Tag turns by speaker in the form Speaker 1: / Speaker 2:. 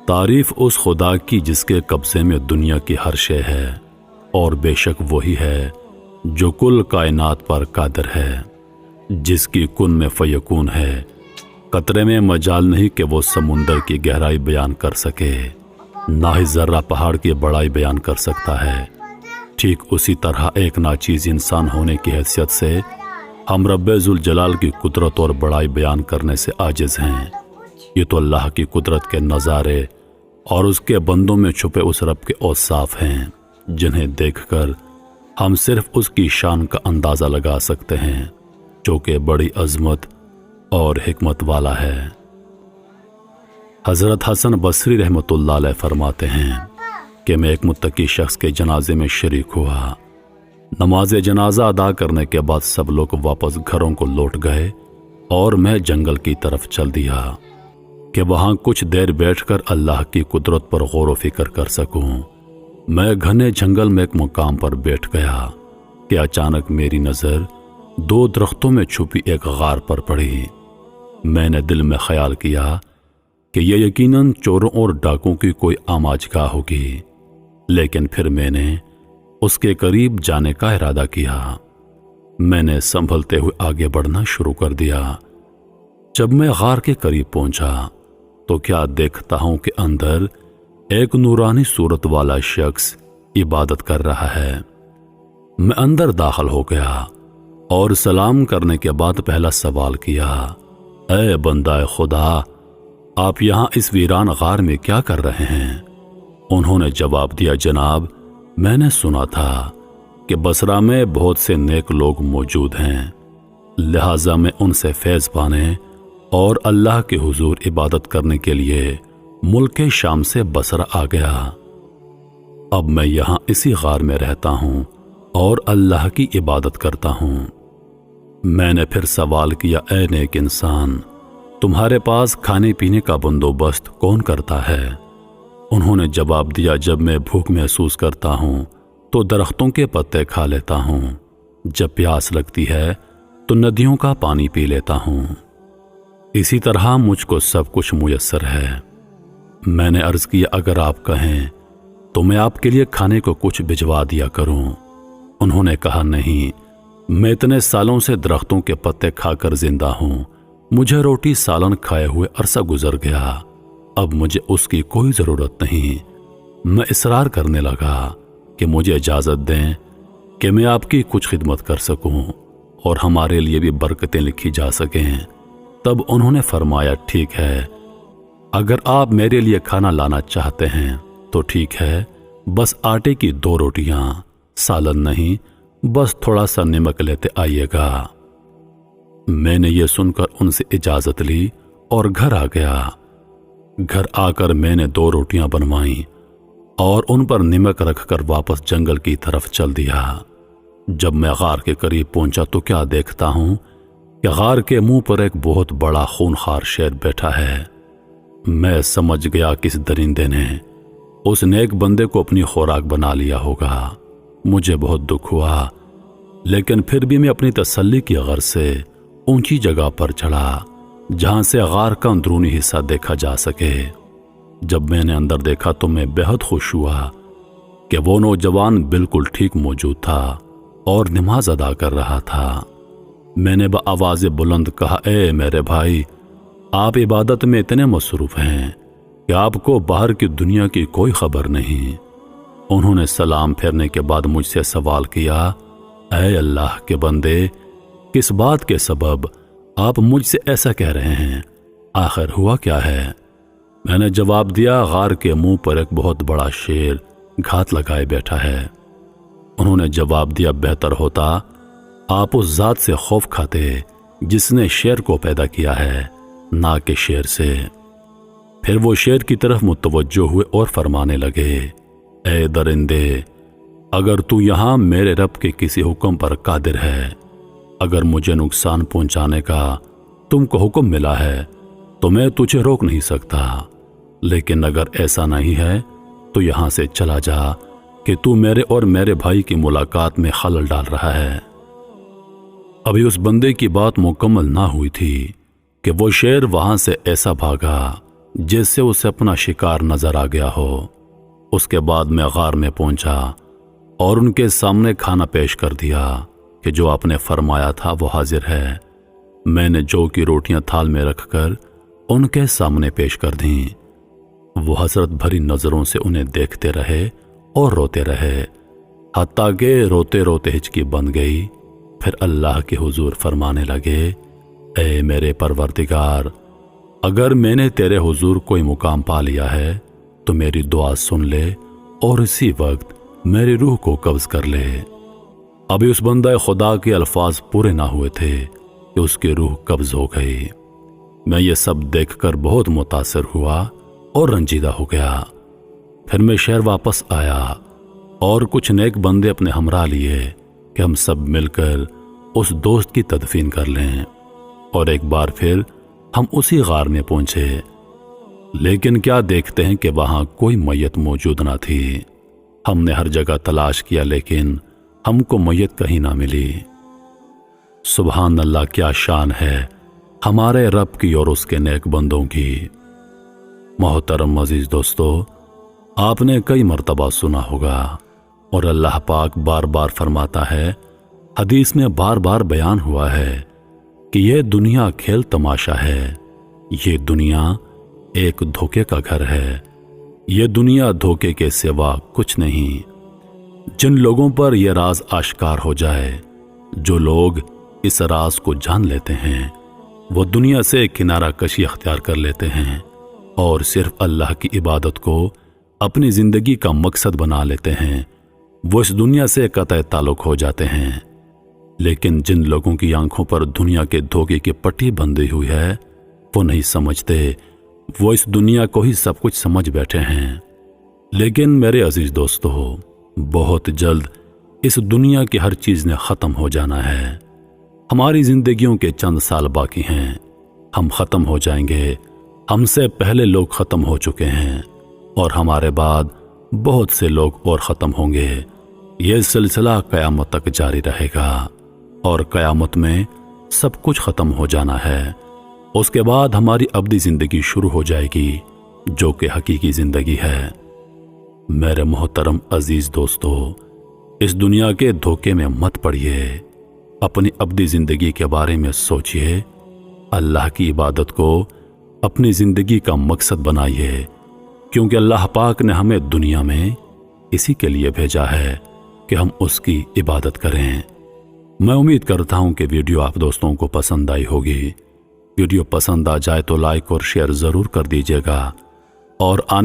Speaker 1: تعریف اس خدا کی جس کے قبضے میں دنیا کی ہر شے ہے، اور بے شک وہی ہے جو کل کائنات پر قادر ہے، جس کی کن میں فیکون ہے، قطرے میں مجال نہیں کہ وہ سمندر کی گہرائی بیان کر سکے، نہ ہی ذرہ پہاڑ کی بڑائی بیان کر سکتا ہے۔ ٹھیک اسی طرح ایک ناچیز انسان ہونے کی حیثیت سے ہم رب ذوالجلال کی قدرت اور بڑائی بیان کرنے سے عاجز ہیں۔ یہ تو اللہ کی قدرت کے نظارے اور اس کے بندوں میں چھپے اس رب کے اوصاف ہیں جنہیں دیکھ کر ہم صرف اس کی شان کا اندازہ لگا سکتے ہیں، جو کہ بڑی عظمت اور حکمت والا ہے۔ حضرت حسن بصری رحمۃ اللہ علیہ فرماتے ہیں کہ میں ایک متقی شخص کے جنازے میں شریک ہوا۔ نماز جنازہ ادا کرنے کے بعد سب لوگ واپس گھروں کو لوٹ گئے اور میں جنگل کی طرف چل دیا کہ وہاں کچھ دیر بیٹھ کر اللہ کی قدرت پر غور و فکر کر سکوں۔ میں گھنے جنگل میں ایک مقام پر بیٹھ گیا کہ اچانک میری نظر 2 درختوں میں چھپی ایک غار پر پڑی۔ میں نے دل میں خیال کیا کہ یہ یقیناً چوروں اور ڈاکوں کی کوئی آماج گاہ ہوگی، لیکن پھر میں نے اس کے قریب جانے کا ارادہ کیا۔ میں نے سنبھلتے ہوئے آگے بڑھنا شروع کر دیا۔ جب میں غار کے قریب پہنچا تو کیا دیکھتا ہوں کہ اندر ایک نورانی صورت والا شخص عبادت کر رہا ہے۔ میں اندر داخل ہو گیا اور سلام کرنے کے بعد پہلا سوال کیا، اے بندہ خدا، آپ یہاں اس ویران غار میں کیا کر رہے ہیں؟ انہوں نے جواب دیا، جناب، میں نے سنا تھا کہ بصرہ میں بہت سے نیک لوگ موجود ہیں، لہٰذا میں ان سے فیض پانے اور اللہ کے حضور عبادت کرنے کے لیے ملک شام سے بصرہ آ گیا۔ اب میں یہاں اسی غار میں رہتا ہوں اور اللہ کی عبادت کرتا ہوں۔ میں نے پھر سوال کیا، اے نیک انسان، تمہارے پاس کھانے پینے کا بندوبست کون کرتا ہے؟ انہوں نے جواب دیا، جب میں بھوک محسوس کرتا ہوں تو درختوں کے پتے کھا لیتا ہوں، جب پیاس لگتی ہے تو ندیوں کا پانی پی لیتا ہوں، اسی طرح مجھ کو سب کچھ میسر ہے۔ میں نے عرض کیا، اگر آپ کہیں تو میں آپ کے لیے کھانے کو کچھ بھجوا دیا کروں۔ انہوں نے کہا، نہیں، میں اتنے سالوں سے درختوں کے پتے کھا کر زندہ ہوں، مجھے روٹی سالن کھائے ہوئے عرصہ گزر گیا، اب مجھے اس کی کوئی ضرورت نہیں۔ میں اصرار کرنے لگا کہ مجھے اجازت دیں کہ میں آپ کی کچھ خدمت کر سکوں اور ہمارے لیے بھی برکتیں لکھی جا سکیں۔ تب انہوں نے فرمایا، ٹھیک ہے، اگر آپ میرے لیے کھانا لانا چاہتے ہیں تو ٹھیک ہے، بس آٹے کی 2 روٹیاں، سالن نہیں، بس تھوڑا سا نمک لیتے آئیے گا۔ میں نے یہ سن کر ان سے اجازت لی اور گھر آ گیا۔ گھر آ کر میں نے 2 روٹیاں بنوائیں اور ان پر نمک رکھ کر واپس جنگل کی طرف چل دیا۔ جب میں غار کے قریب پہنچا تو کیا دیکھتا ہوں کہ غار کے منہ پر ایک بہت بڑا خونخوار شیر بیٹھا ہے۔ میں سمجھ گیا کہ اس درندے نے اس نیک بندے کو اپنی خوراک بنا لیا ہوگا۔ مجھے بہت دکھ ہوا، لیکن پھر بھی میں اپنی تسلی کی غرض سے اونچی جگہ پر چڑھا جہاں سے غار کا اندرونی حصہ دیکھا جا سکے۔ جب میں نے اندر دیکھا تو میں بہت خوش ہوا کہ وہ نوجوان بالکل ٹھیک موجود تھا اور نماز ادا کر رہا تھا۔ میں نے بآواز بلند کہا، اے میرے بھائی، آپ عبادت میں اتنے مصروف ہیں کہ آپ کو باہر کی دنیا کی کوئی خبر نہیں۔ انہوں نے سلام پھیرنے کے بعد مجھ سے سوال کیا، اے اللہ کے بندے، کس بات کے سبب آپ مجھ سے ایسا کہہ رہے ہیں؟ آخر ہوا کیا ہے؟ میں نے جواب دیا، غار کے منہ پر ایک بہت بڑا شیر گھات لگائے بیٹھا ہے۔ انہوں نے جواب دیا، بہتر ہوتا آپ اس ذات سے خوف کھاتے جس نے شیر کو پیدا کیا ہے، نہ کہ شیر سے۔ پھر وہ شیر کی طرف متوجہ ہوئے اور فرمانے لگے، اے درندے، اگر تو یہاں میرے رب کے کسی حکم پر قادر ہے، اگر مجھے نقصان پہنچانے کا تم کو حکم ملا ہے تو میں تجھے روک نہیں سکتا، لیکن اگر ایسا نہیں ہے تو یہاں سے چلا جا کہ تو میرے اور میرے بھائی کی ملاقات میں خلل ڈال رہا ہے۔ ابھی اس بندے کی بات مکمل نہ ہوئی تھی کہ وہ شیر وہاں سے ایسا بھاگا جیسے اسے اپنا شکار نظر آ گیا ہو۔ اس کے بعد میں غار میں پہنچا اور ان کے سامنے کھانا پیش کر دیا کہ جو آپ نے فرمایا تھا وہ حاضر ہے۔ میں نے جو کی روٹیاں تھال میں رکھ کر ان کے سامنے پیش کر دیں۔ وہ حسرت بھری نظروں سے انہیں دیکھتے رہے اور روتے رہے، حتیٰ کہ روتے روتے ہچکی بند گئی۔ پھر اللہ کے حضور فرمانے لگے، اے میرے پروردگار، اگر میں نے تیرے حضور کوئی مقام پا لیا ہے تو میری دعا سن لے اور اسی وقت میری روح کو قبض کر لے۔ ابھی اس بندہ خدا کے الفاظ پورے نہ ہوئے تھے کہ اس کی روح قبض ہو گئی۔ میں یہ سب دیکھ کر بہت متاثر ہوا اور رنجیدہ ہو گیا۔ پھر میں شہر واپس آیا اور کچھ نیک بندے اپنے ہمراہ لیے کہ ہم سب مل کر اس دوست کی تدفین کر لیں، اور ایک بار پھر ہم اسی غار میں پہنچے، لیکن کیا دیکھتے ہیں کہ وہاں کوئی میت موجود نہ تھی۔ ہم نے ہر جگہ تلاش کیا لیکن ہم کو میت کہیں نہ ملی۔ سبحان اللہ، کیا شان ہے ہمارے رب کی اور اس کے نیک بندوں کی۔ محترم عزیز دوستو، آپ نے کئی مرتبہ سنا ہوگا اور اللہ پاک بار بار فرماتا ہے، حدیث میں بار بار بیان ہوا ہے کہ یہ دنیا کھیل تماشا ہے، یہ دنیا ایک دھوکے کا گھر ہے، یہ دنیا دھوکے کے سوا کچھ نہیں۔ جن لوگوں پر یہ راز آشکار ہو جائے، جو لوگ اس راز کو جان لیتے ہیں، وہ دنیا سے کنارہ کشی اختیار کر لیتے ہیں اور صرف اللہ کی عبادت کو اپنی زندگی کا مقصد بنا لیتے ہیں۔ وہ اس دنیا سے قطع تعلق ہو جاتے ہیں۔ لیکن جن لوگوں کی آنکھوں پر دنیا کے دھوکے کی پٹی بندھی ہوئی ہے، وہ نہیں سمجھتے، وہ اس دنیا کو ہی سب کچھ سمجھ بیٹھے ہیں۔ لیکن میرے عزیز دوستو، بہت جلد اس دنیا کی ہر چیز نے ختم ہو جانا ہے۔ ہماری زندگیوں کے چند سال باقی ہیں، ہم ختم ہو جائیں گے۔ ہم سے پہلے لوگ ختم ہو چکے ہیں اور ہمارے بعد بہت سے لوگ اور ختم ہوں گے۔ یہ سلسلہ قیامت تک جاری رہے گا اور قیامت میں سب کچھ ختم ہو جانا ہے۔ اس کے بعد ہماری ابدی زندگی شروع ہو جائے گی، جو کہ حقیقی زندگی ہے۔ میرے محترم عزیز دوستو، اس دنیا کے دھوکے میں مت پڑیے، اپنی ابدی زندگی کے بارے میں سوچئے، اللہ کی عبادت کو اپنی زندگی کا مقصد بنائیے، کیونکہ اللہ پاک نے ہمیں دنیا میں اسی کے لیے بھیجا ہے کہ ہم اس کی عبادت کریں۔ میں امید کرتا ہوں کہ ویڈیو آپ دوستوں کو پسند آئی ہوگی۔ ویڈیو پسند آ جائے تو لائک اور شیئر ضرور کر دیجیے گا اور آنے